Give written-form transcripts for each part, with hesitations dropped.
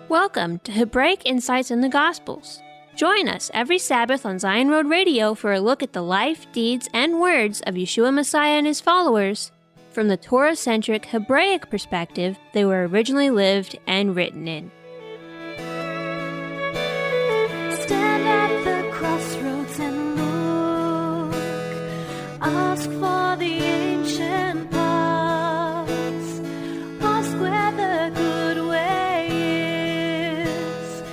Welcome to Hebraic Insights in the Gospels. Join us every Sabbath on Zion Road Radio for a look at the life, deeds, and words of Yeshua Messiah and his followers from the Torah-centric Hebraic perspective they were originally lived and written in. Stand at the crossroads and look. Ask for the ancient paths. Ask where the good way is,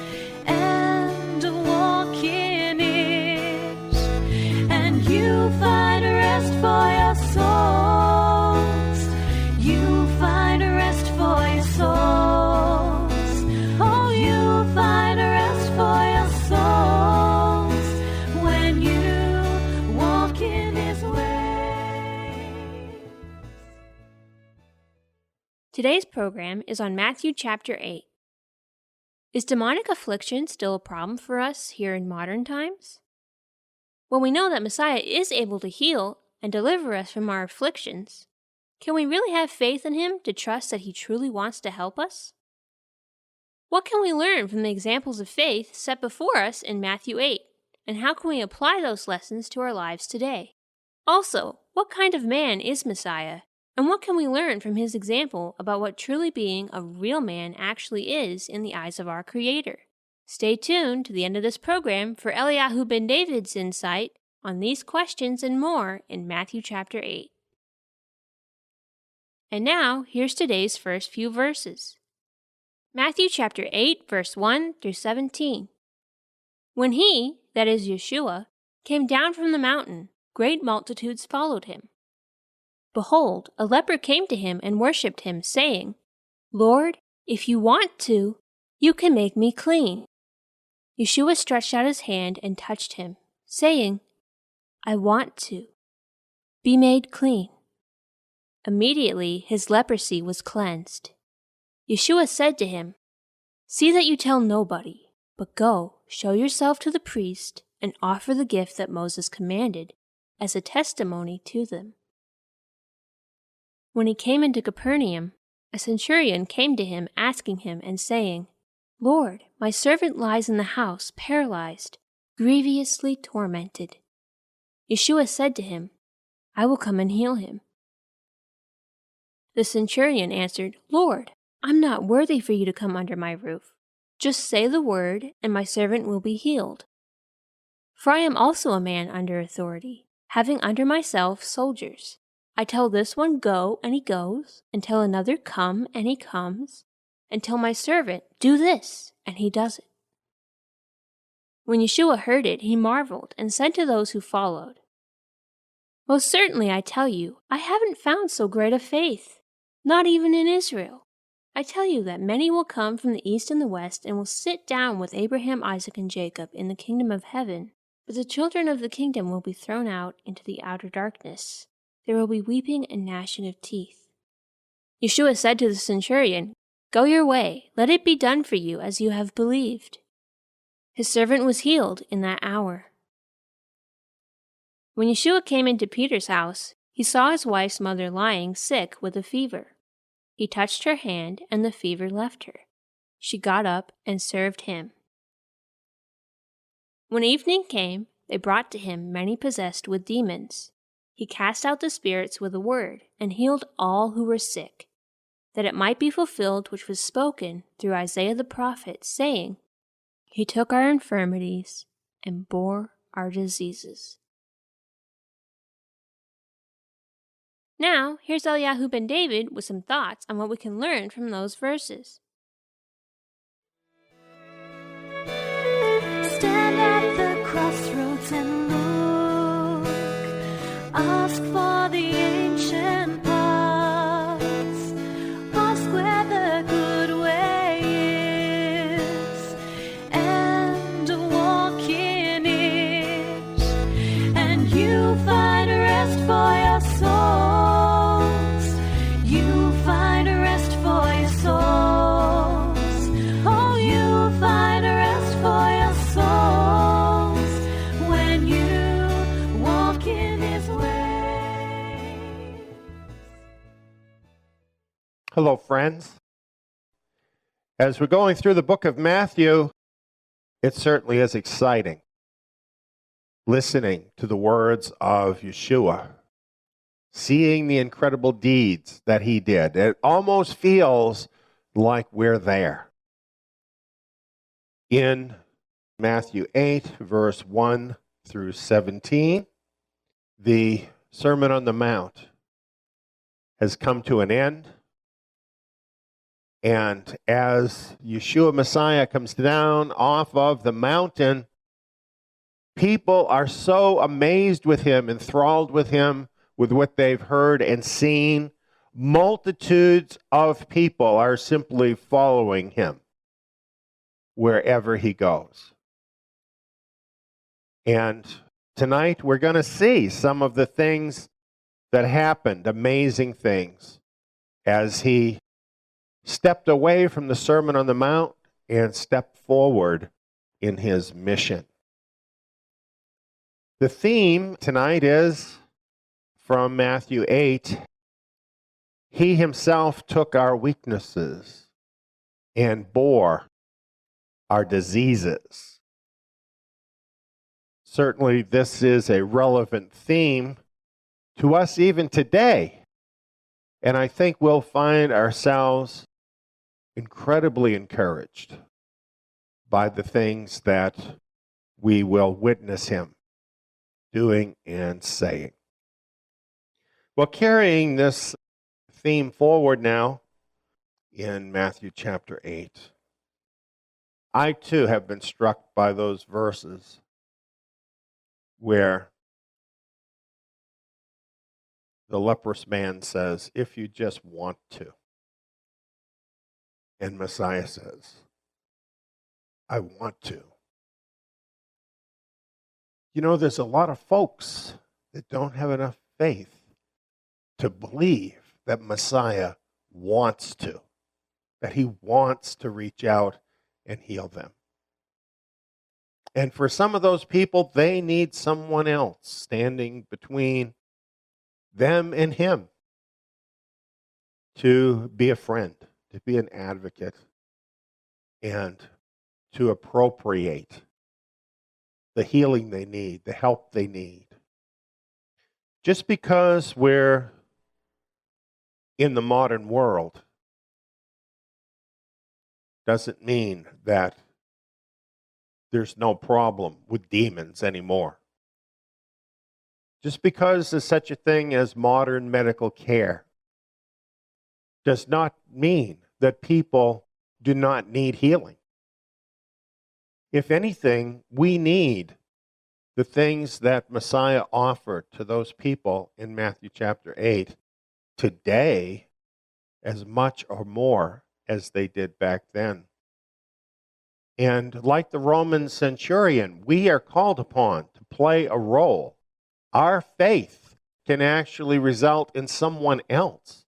and walk in it, and you find rest for your souls. You find rest for your souls. Oh, you find rest for your souls when you walk in his way. Today's program is on Matthew chapter 8. Is demonic affliction still a problem for us here in modern times? When we know that Messiah is able to heal and deliver us from our afflictions, can we really have faith in him to trust that he truly wants to help us? What can we learn from the examples of faith set before us in Matthew 8, and how can we apply those lessons to our lives today? Also, what kind of man is Messiah, and what can we learn from his example about what truly being a real man actually is in the eyes of our Creator? Stay tuned to the end of this program for Eliyahu ben David's insight on these questions and more in Matthew chapter 8. And now, here's today's first few verses. Matthew chapter 8, verse 1 through 17. When he, that is Yeshua, came down from the mountain, great multitudes followed him. Behold, a leper came to him and worshipped him, saying, Lord, if you want to, you can make me clean. Yeshua stretched out his hand and touched him, saying, I want to. Be made clean. Immediately his leprosy was cleansed. Yeshua said to him, See that you tell nobody, but go, show yourself to the priest, and offer the gift that Moses commanded as a testimony to them. When he came into Capernaum, a centurion came to him asking him and saying, Lord, my servant lies in the house, paralyzed, grievously tormented. Yeshua said to him, I will come and heal him. The centurion answered, Lord, I'm not worthy for you to come under my roof. Just say the word, and my servant will be healed. For I am also a man under authority, having under myself soldiers. I tell this one, go, and he goes, and tell another, come, and he comes, and tell my servant, do this, and he does it. When Yeshua heard it, he marveled, and said to those who followed, Most certainly I tell you, I haven't found so great a faith, not even in Israel. I tell you that many will come from the east and the west, and will sit down with Abraham, Isaac, and Jacob in the kingdom of heaven, but the children of the kingdom will be thrown out into the outer darkness. There will be weeping and gnashing of teeth. Yeshua said to the centurion, Go your way, let it be done for you as you have believed. His servant was healed in that hour. When Yeshua came into Peter's house, he saw his wife's mother lying sick with a fever. He touched her hand, and the fever left her. She got up and served him. When evening came, they brought to him many possessed with demons. He cast out the spirits with a word, and healed all who were sick, that it might be fulfilled which was spoken through Isaiah the prophet, saying, He took our infirmities and bore our diseases. Now, here's Eliyahu ben David with some thoughts on what we can learn from those verses. Stand at the crossroads and look. Ask for the ancient paths. Ask where the good way is, and walk in it, and you find rest for your souls. You find rest for your souls. Oh, you find rest for your souls when you walk in his way. Hello, friends. As we're going through the book of Matthew, it certainly is exciting listening to the words of Yeshua, seeing the incredible deeds that he did. It almost feels like we're there. In Matthew 8, verse 1 through 17, the Sermon on the Mount has come to an end. And as Yeshua Messiah comes down off of the mountain, people are so amazed with him, enthralled with him, with what they've heard and seen. Multitudes of people are simply following him wherever he goes. And tonight we're going to see some of the things that happened, amazing things, as he stepped away from the Sermon on the Mount and stepped forward in his mission. The theme tonight is from Matthew 8. He himself took our weaknesses and bore our diseases. Certainly, this is a relevant theme to us even today. And I think we'll find ourselves incredibly encouraged by the things that we will witness him doing and saying. Well, carrying this theme forward now in Matthew chapter 8, I too have been struck by those verses where the leprous man says, if you just want to. And Messiah says, I want to. You know, there's a lot of folks that don't have enough faith to believe that Messiah wants to, that he wants to reach out and heal them. And for some of those people, they need someone else standing between them and him to be a friend, to be an advocate, and to appropriate the healing they need, the help they need. Just because we're in the modern world doesn't mean that there's no problem with demons anymore. Just because there's such a thing as modern medical care does not mean that people do not need healing. If anything, we need the things that Messiah offered to those people in Matthew chapter 8 today as much or more as they did back then. And like the Roman centurion, we are called upon to play a role. Our faith can actually result in someone else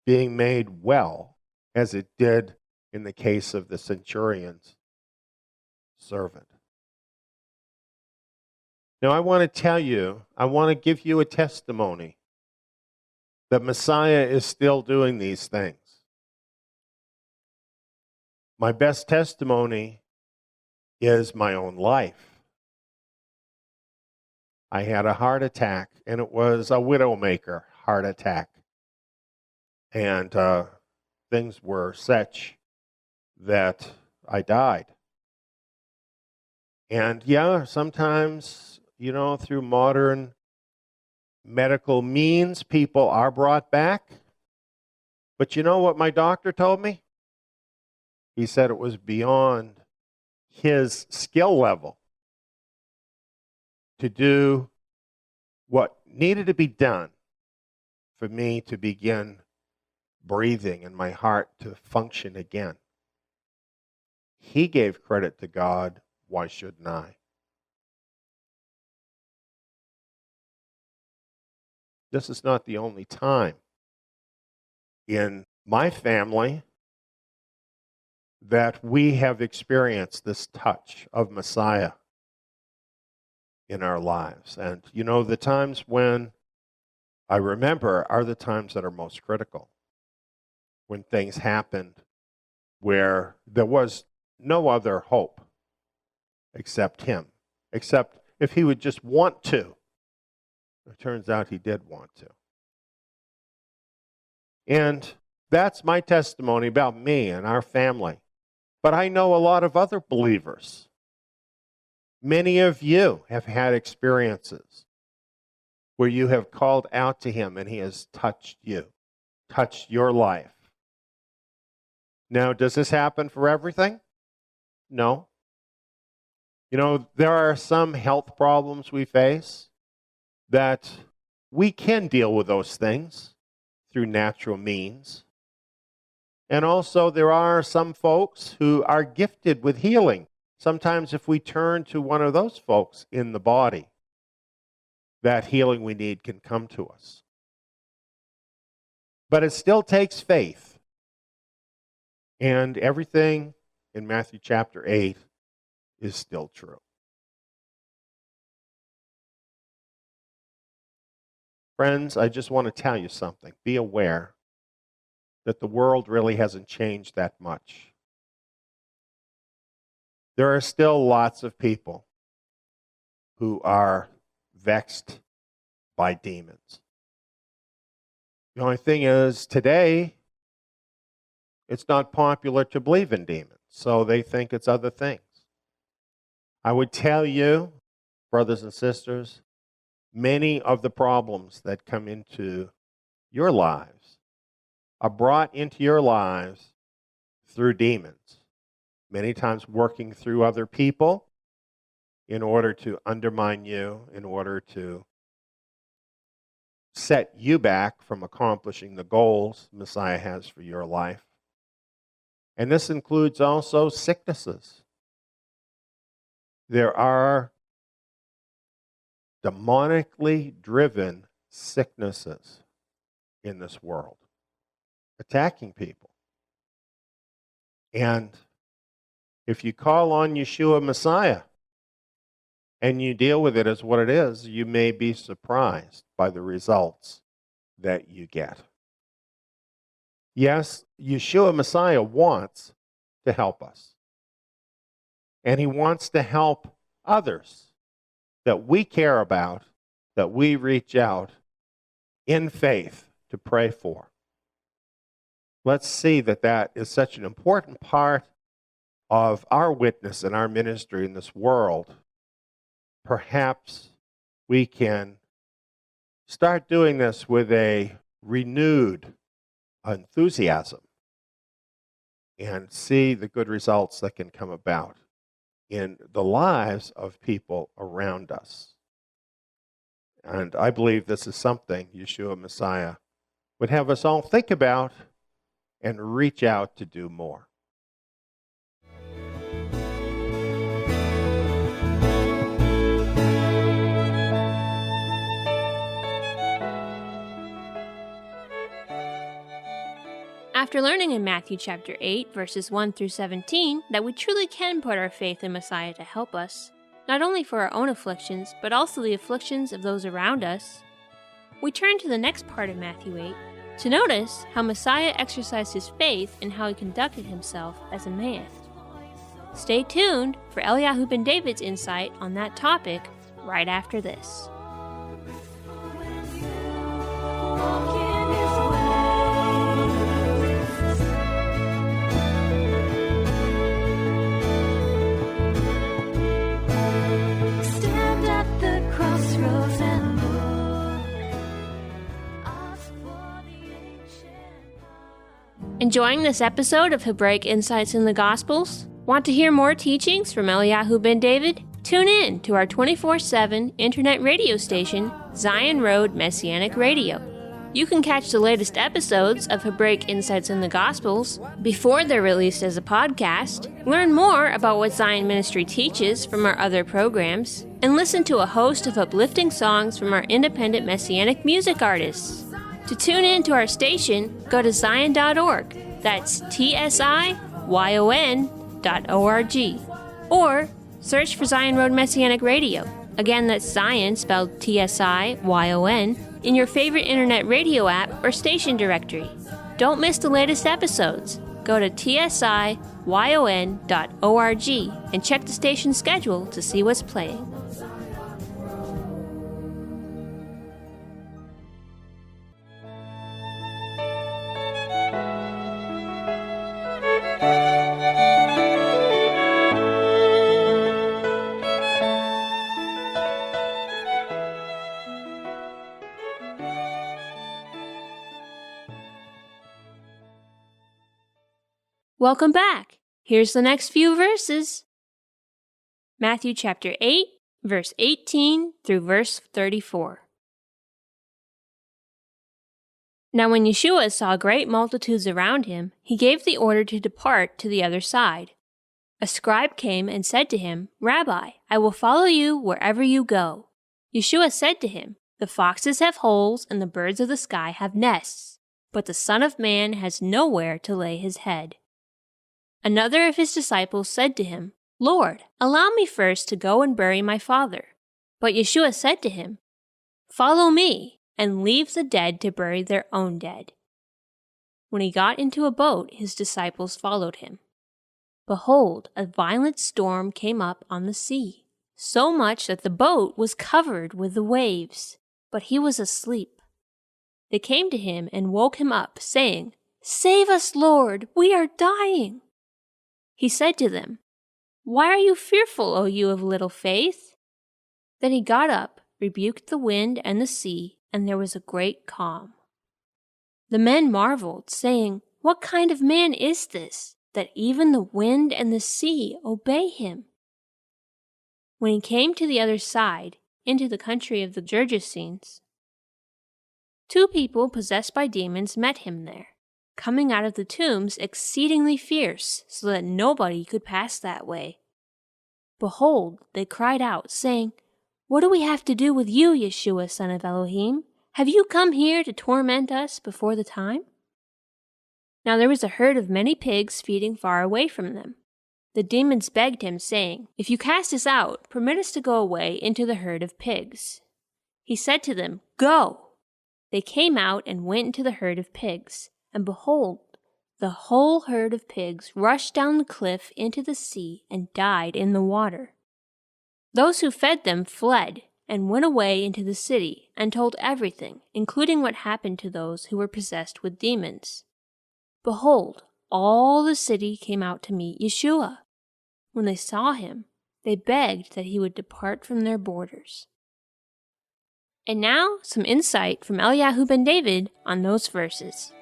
being made well, as it did in the case of the centurion's servant. Now, I want to tell you, I want to give you a testimony that Messiah is still doing these things. My best testimony is my own life. I had a heart attack, and it was a widowmaker heart attack. And things were such that I died. And yeah, sometimes, you know, through modern medical means, people are brought back. But you know what my doctor told me? He said it was beyond his skill level to do what needed to be done for me to begin breathing and my heart to function again. He gave credit to God. Why shouldn't I? This is not the only time in my family that we have experienced this touch of Messiah in our lives. And, you know, the times when I remember are the times that are most critical, when things happened where there was no other hope except him, except if he would just want to. It turns out he did want to. And that's my testimony about me and our family. But I know a lot of other believers. Many of you have had experiences where you have called out to him and he has touched you, touched your life. Now, does this happen for everything? No. You know, there are some health problems we face that we can deal with those things through natural means. And also there are some folks who are gifted with healing. Sometimes if we turn to one of those folks in the body, that healing we need can come to us. But it still takes faith. And everything in Matthew chapter 8 is still true. Friends, I just want to tell you something. Be aware that the world really hasn't changed that much. There are still lots of people who are vexed by demons. The only thing is, today, it's not popular to believe in demons, so they think it's other things. I would tell you, brothers and sisters, many of the problems that come into your lives are brought into your lives through demons, many times working through other people in order to undermine you, in order to set you back from accomplishing the goals Messiah has for your life. And this includes also sicknesses. There are demonically driven sicknesses in this world, attacking people. And if you call on Yeshua Messiah and you deal with it as what it is, you may be surprised by the results that you get. Yes, Yeshua Messiah wants to help us. And he wants to help others that we care about, that we reach out in faith to pray for. Let's see that that is such an important part of our witness and our ministry in this world. Perhaps we can start doing this with a renewed enthusiasm and see the good results that can come about in the lives of people around us. And I believe this is something Yeshua Messiah would have us all think about and reach out to do more. After learning in Matthew chapter 8, verses 1 through 17, that we truly can put our faith in Messiah to help us, not only for our own afflictions, but also the afflictions of those around us, we turn to the next part of Matthew 8 to notice how Messiah exercised his faith and how he conducted himself as a man. Stay tuned for Eliyahu ben David's insight on that topic right after this. Stand at the crossroads and look. Ask for the ancient path. Enjoying this episode of Hebraic Insights in the Gospels? Want to hear more teachings from Eliyahu ben David? Tune in to our 24/7 internet radio station, Zion Road Messianic Radio. You can catch the latest episodes of Hebraic Insights in the Gospels before they're released as a podcast, learn more about what Zion Ministry teaches from our other programs, and listen to a host of uplifting songs from our independent Messianic music artists. To tune in to our station, go to zion.org. That's TSIYON.org. Or search for Zion Road Messianic Radio. Again, that's Zion, spelled TSIYON, in your favorite internet radio app or station directory. Don't miss the latest episodes. go to tsiyon.org and check the station schedule to see what's playing. Welcome back. Here's the next few verses. Matthew chapter 8, verse 18 through verse 34. Now when Yeshua saw great multitudes around him, he gave the order to depart to the other side. A scribe came and said to him, Rabbi, I will follow you wherever you go. Yeshua said to him, The foxes have holes and the birds of the sky have nests, but the Son of Man has nowhere to lay his head. Another of his disciples said to him, Lord, allow me first to go and bury my father. But Yeshua said to him, Follow me, and leave the dead to bury their own dead. When he got into a boat, his disciples followed him. Behold, a violent storm came up on the sea, so much that the boat was covered with the waves, but he was asleep. They came to him and woke him up, saying, Save us, Lord, we are dying. He said to them, Why are you fearful, O you of little faith? Then he got up, rebuked the wind and the sea, and there was a great calm. The men marveled, saying, What kind of man is this, that even the wind and the sea obey him? When he came to the other side, into the country of the Gergesenes, 2 people possessed by demons met him there, coming out of the tombs exceedingly fierce, so that nobody could pass that way. Behold, they cried out, saying, What do we have to do with you, Yeshua, son of Elohim? Have you come here to torment us before the time? Now there was a herd of many pigs feeding far away from them. The demons begged him, saying, If you cast us out, permit us to go away into the herd of pigs. He said to them, Go! They came out and went into the herd of pigs. And behold, the whole herd of pigs rushed down the cliff into the sea and died in the water. Those who fed them fled and went away into the city and told everything, including what happened to those who were possessed with demons. Behold, all the city came out to meet Yeshua. When they saw him, they begged that he would depart from their borders. And now, some insight from Eliyahu ben David on those verses.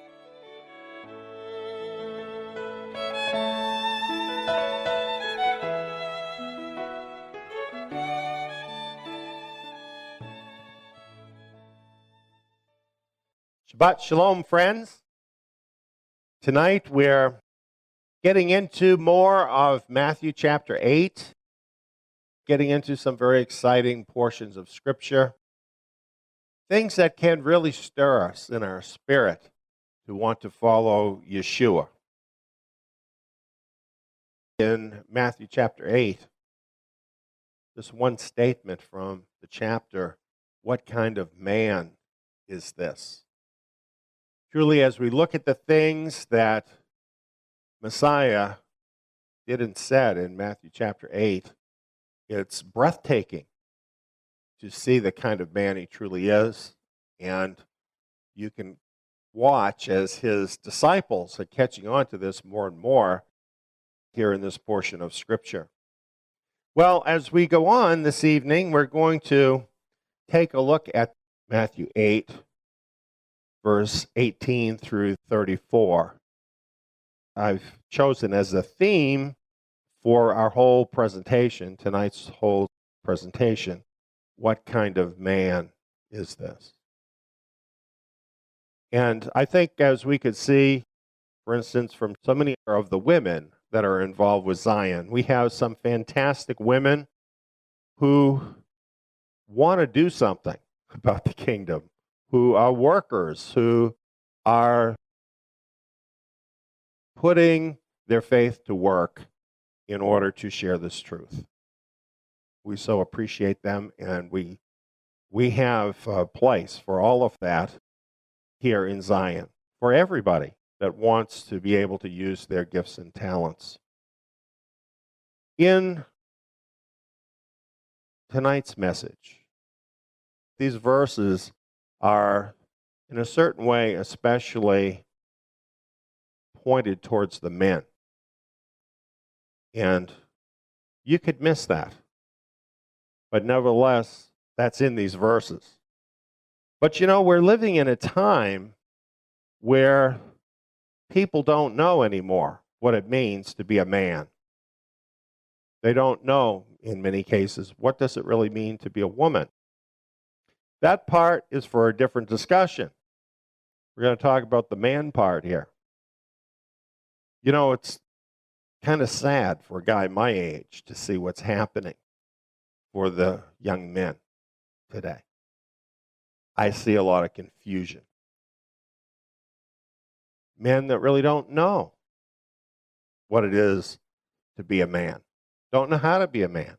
Shabbat Shalom, friends. Tonight we're getting into more of Matthew chapter 8, getting into some very exciting portions of Scripture, things that can really stir us in our spirit to want to follow Yeshua. In Matthew chapter 8, this one statement from the chapter, what kind of man is this? Truly, as we look at the things that Messiah did and said in Matthew chapter 8, it's breathtaking to see the kind of man he truly is. And you can watch as his disciples are catching on to this more and more here in this portion of Scripture. Well, as we go on this evening, we're going to take a look at Matthew 8, verse 18 through 34. I've chosen as a theme for our whole presentation, tonight's whole presentation, what kind of man is this? And I think as we could see, for instance, from so many of the women that are involved with Zion, we have some fantastic women who want to do something about the kingdom, who are workers, who are putting their faith to work in order to share this truth. We so appreciate them, and we have a place for all of that here in Zion, for everybody. that wants to be able to use their gifts and talents. In tonight's message, these verses are, in a certain way, especially pointed towards the men. And you could miss that. But nevertheless, that's in these verses. But you know, we're living in a time where people don't know anymore what it means to be a man. They don't know, in many cases, what does it really mean to be a woman. That part is for a different discussion. We're going to talk about the man part here. You know, it's kind of sad for a guy my age to see what's happening for the young men today. I see a lot of confusion. Men that really don't know what it is to be a man, don't know how to be a man.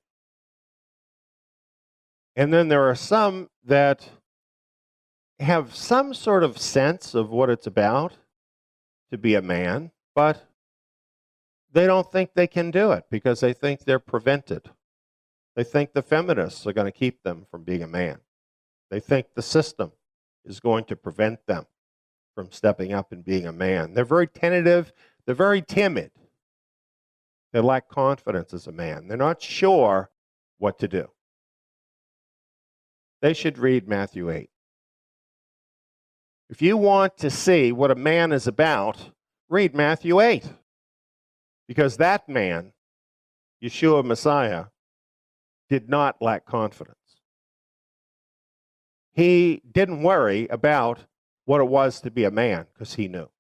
And then there are some that have some sort of sense of what it's about to be a man, but they don't think they can do it because they think they're prevented. They think the feminists are going to keep them from being a man. They think the system is going to prevent them from stepping up and being a man. They're very tentative. They're very timid. They lack confidence as a man. They're not sure what to do. They should read Matthew 8. If you want to see what a man is about, read Matthew 8. Because that man, Yeshua Messiah, did not lack confidence. He didn't worry about what it was to be a man because he knew.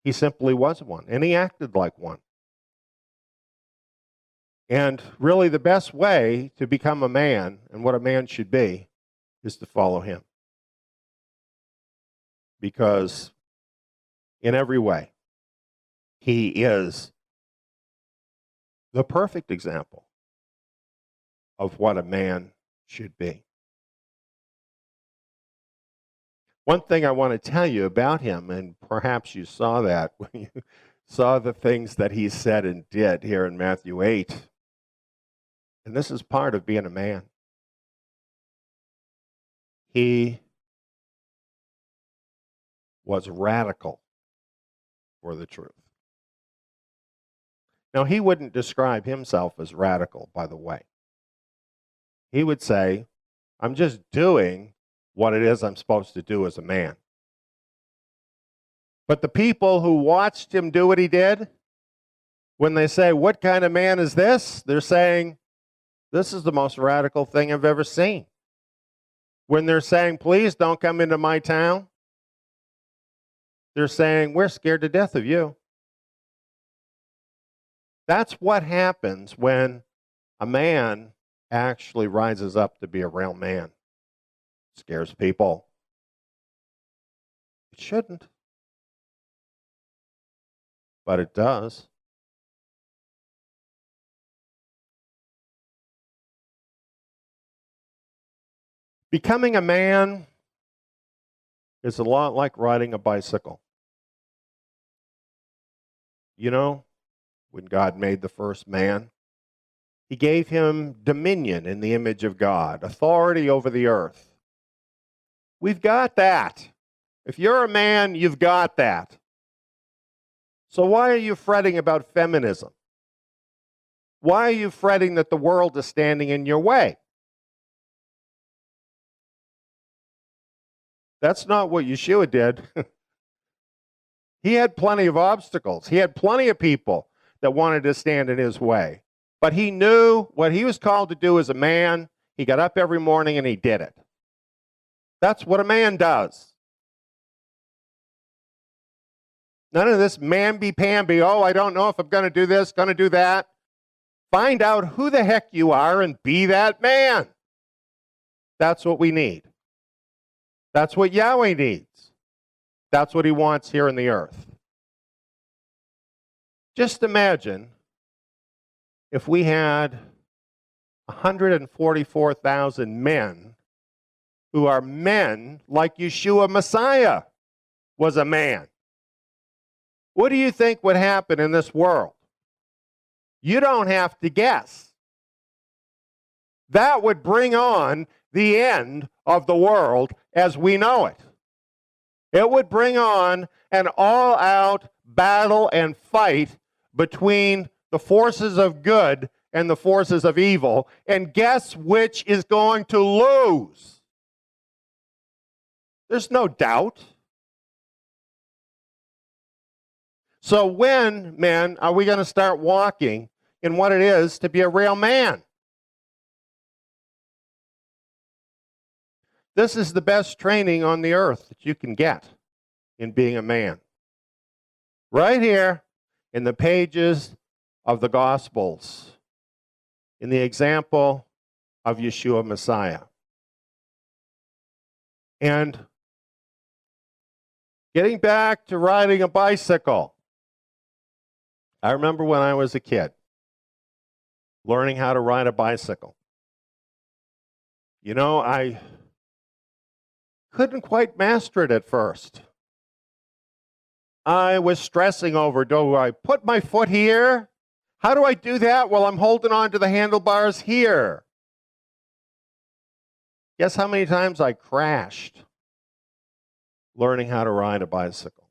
He simply was one, and he acted like one. And really the best way to become a man and what a man should be is to follow him. Because in every way, he is the perfect example of what a man should be. One thing I want to tell you about him, and perhaps you saw that when you saw the things that he said and did here in Matthew 8, and this is part of being a man. He was radical for the truth. Now, he wouldn't describe himself as radical, by the way. He would say, I'm just doing what it is I'm supposed to do as a man. But the people who watched him do what he did, when they say, what kind of man is this? They're saying, this is the most radical thing I've ever seen. When they're saying, please don't come into my town, they're saying, we're scared to death of you. That's what happens when a man actually rises up to be a real man. Scares people. It shouldn't. But it does. Becoming a man is a lot like riding a bicycle. You know, when God made the first man, he gave him dominion in the image of God, authority over the earth. We've got that. If you're a man, you've got that. So why are you fretting about feminism? Why are you fretting that the world is standing in your way? That's not what Yeshua did. He had plenty of obstacles. He had plenty of people that wanted to stand in his way. But he knew what he was called to do as a man. He got up every morning and he did it. That's what a man does. None of this mamby-pamby, oh, I don't know if I'm going to do this, going to do that. Find out who the heck you are and be that man. That's what we need. That's what Yahweh needs. That's what he wants here in the earth. Just imagine if we had 144,000 men who are men like Yeshua Messiah was a man. What do you think would happen in this world? You don't have to guess. That would bring on the end of the world as we know it. It would bring on an all-out battle and fight between the forces of good and the forces of evil. And guess which is going to lose? There's no doubt. So when, men, are we going to start walking in what it is to be a real man? This is the best training on the earth that you can get in being a man. Right here in the pages of the Gospels, in the example of Yeshua Messiah. And getting back to riding a bicycle. I remember when I was a kid, learning how to ride a bicycle. You know, I couldn't quite master it at first. I was stressing over, do I put my foot here? How do I do that while I'm holding on to the handlebars here? Guess how many times I crashed learning how to ride a bicycle?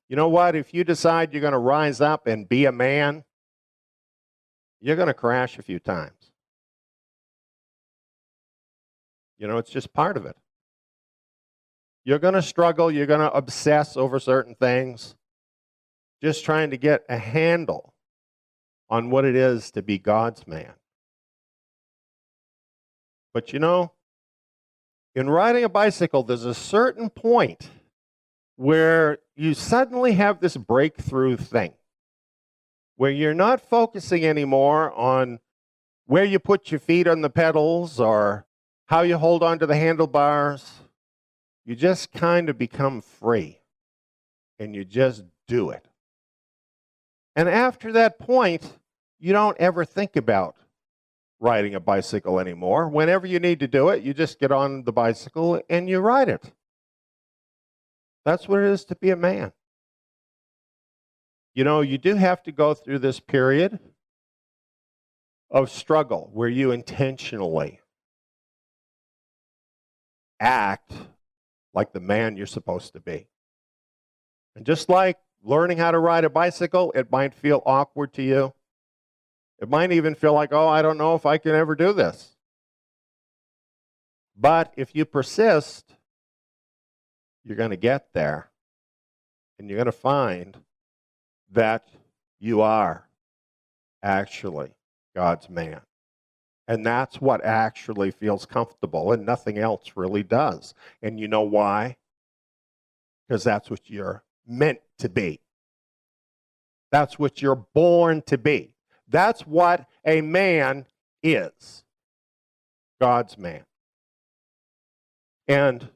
You know what? If you decide you're going to rise up and be a man, you're going to crash a few times. You know, it's just part of it. You're going to struggle. You're going to obsess over certain things, just trying to get a handle on what it is to be God's man. But you know, in riding a bicycle, there's a certain point where you suddenly have this breakthrough thing, where you're not focusing anymore on where you put your feet on the pedals or how you hold on to the handlebars. You just kind of become free, and you just do it. And after that point, you don't ever think about riding a bicycle anymore. Whenever you need to do it, you just get on the bicycle and you ride it. That's what it is to be a man. You know, you do have to go through this period of struggle where you intentionally act like the man you're supposed to be. And just like learning how to ride a bicycle, it might feel awkward to you. It might even feel like, oh, I don't know if I can ever do this. But if you persist, you're going to get there. And you're going to find that you are actually God's man. And that's what actually feels comfortable, and nothing else really does. And you know why? Because that's what you're meant to be. That's what you're born to be. That's what a man is. God's man. And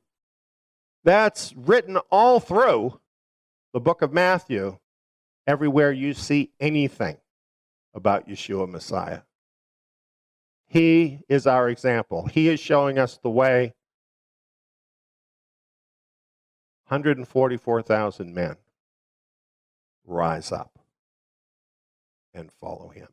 that's written all through the book of Matthew, everywhere you see anything about Yeshua Messiah. He is our example. He is showing us the way. 144,000 men rise up and follow him.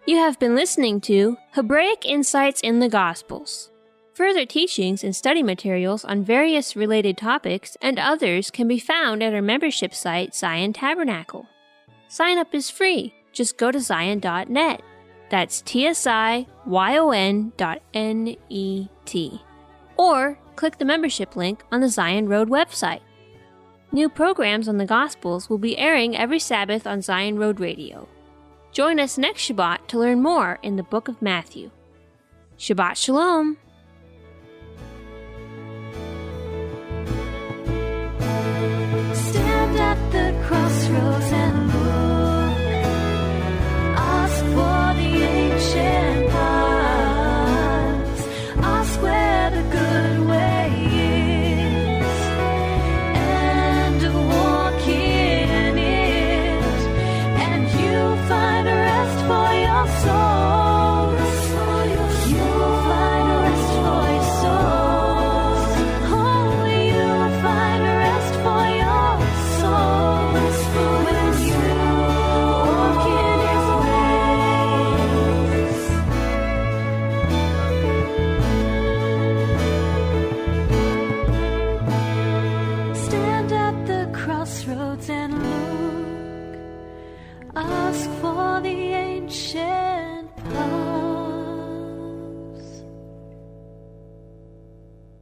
You have been listening to Hebraic Insights in the Gospels. Further teachings and study materials on various related topics and others can be found at our membership site, Zion Tabernacle. Sign up is free. Just go to zion.net. That's TSIYON.net. Or click the membership link on the Zion Road website. New programs on the Gospels will be airing every Sabbath on Zion Road Radio. Join us next Shabbat to learn more in the book of Matthew. Shabbat Shalom! Stand at the crossroads and look.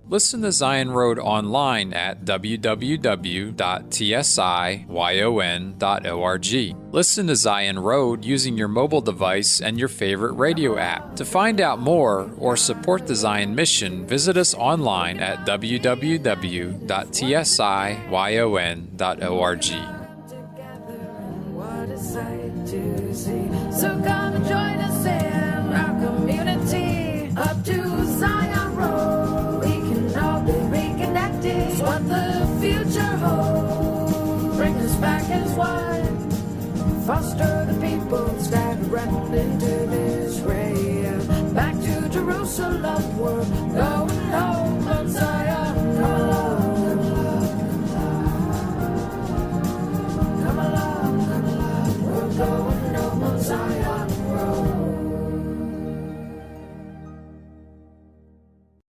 Listen to Zion Road online at www.tsiyon.org. Listen to Zion Road using your mobile device and your favorite radio app. To find out more or support the Zion mission, visit us online at www.tsiyon.org. So come and join us in our community. Up to Zion Road, we can all be reconnected. What the future holds, bring us back as one. Foster the people, staggering into this race. Back to Jerusalem, we're going home on Zion